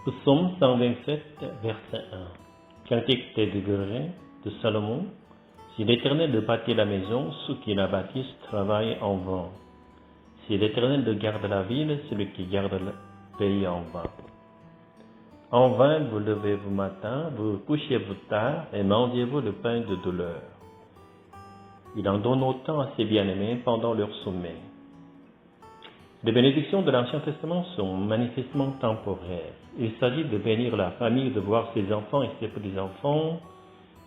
Psaume 127, verset 1. Cantique des degrés de Salomon. Si l'Éternel de bâtit la maison, ceux qui la bâtissent travaillent en vain. Si l'Éternel de garde la ville, celui qui garde le pays en vain. En vain vous levez-vous matin, vous couchez-vous tard et mangez-vous le pain de douleur. Il en donne autant à ses bien-aimés pendant leur sommeil. Les bénédictions de l'Ancien Testament sont manifestement temporaires. Il s'agit de bénir la famille, de voir ses enfants et ses petits-enfants,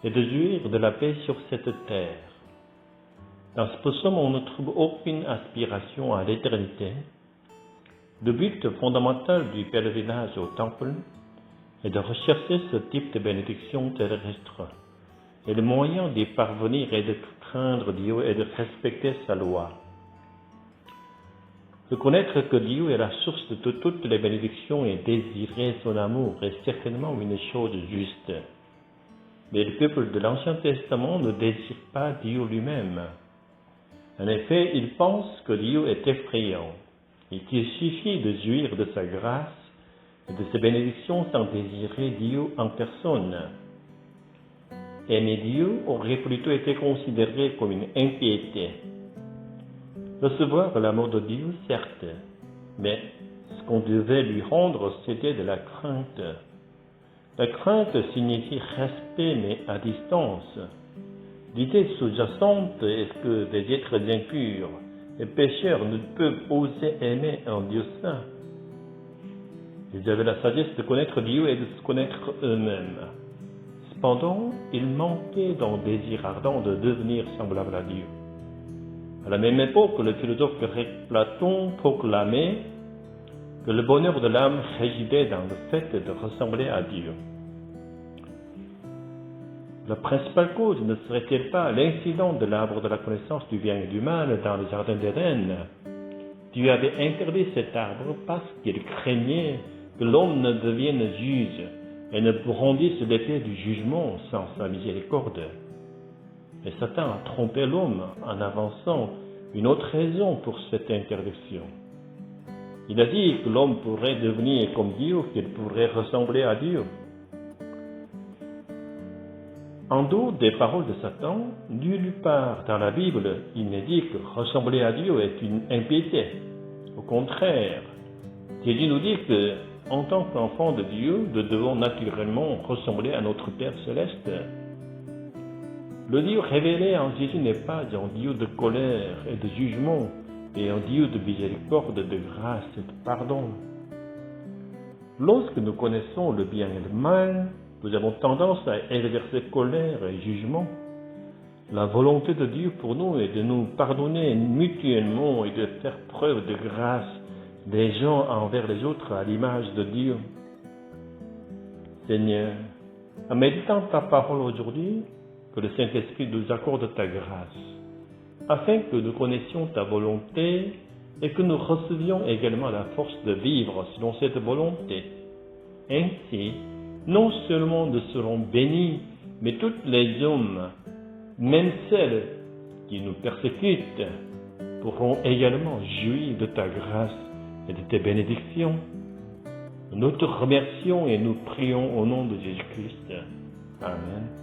et de jouir de la paix sur cette terre. Dans ce psaume, on ne trouve aucune aspiration à l'éternité. Le but fondamental du pèlerinage au temple est de rechercher ce type de bénédiction terrestre. Et le moyen d'y parvenir est de craindre Dieu et de respecter sa loi. Reconnaître que Dieu est la source de toutes les bénédictions et désirer son amour est certainement une chose juste. Mais le peuple de l'Ancien Testament ne désire pas Dieu lui-même. En effet, il pense que Dieu est effrayant et qu'il suffit de jouir de sa grâce et de ses bénédictions sans désirer Dieu en personne. Aimer Dieu aurait plutôt été considéré comme une impiété. Recevoir l'amour de Dieu, certes, mais ce qu'on devait lui rendre, c'était de la crainte. La crainte signifie respect, mais à distance. L'idée sous-jacente est que des êtres impurs et pécheurs ne peuvent oser aimer un Dieu saint. Ils avaient la sagesse de connaître Dieu et de se connaître eux-mêmes. Cependant, ils manquaient d'un désir ardent de devenir semblable à Dieu. À la même époque, le philosophe grec Platon proclamait que le bonheur de l'âme résidait dans le fait de ressembler à Dieu. La principale cause ne serait-elle pas l'incident de l'arbre de la connaissance du bien et du mal dans le jardin d'Éden? Dieu avait interdit cet arbre parce qu'il craignait que l'homme ne devienne juge et ne brandisse l'épée du jugement sans sa miséricorde. Mais Satan a trompé l'homme en avançant une autre raison pour cette interdiction. Il a dit que l'homme pourrait devenir comme Dieu, qu'il pourrait ressembler à Dieu. En dehors des paroles de Satan, nulle part dans la Bible, il n'est dit que ressembler à Dieu est une impiété. Au contraire, Jésus nous dit que, en tant qu'enfants de Dieu, nous devons naturellement ressembler à notre Père céleste. Le Dieu révélé en Jésus n'est pas un Dieu de colère et de jugement, mais un Dieu de miséricorde, de grâce et de pardon. Lorsque nous connaissons le bien et le mal, nous avons tendance à exercer colère et jugement. La volonté de Dieu pour nous est de nous pardonner mutuellement et de faire preuve de grâce des gens envers les autres à l'image de Dieu. Seigneur, en méditant ta parole aujourd'hui, que le Saint-Esprit nous accorde ta grâce, afin que nous connaissions ta volonté et que nous recevions également la force de vivre selon cette volonté. Ainsi, non seulement nous serons bénis, mais tous les hommes, même celles qui nous persécutent, pourront également jouir de ta grâce et de tes bénédictions. Nous te remercions et nous prions au nom de Jésus-Christ. Amen.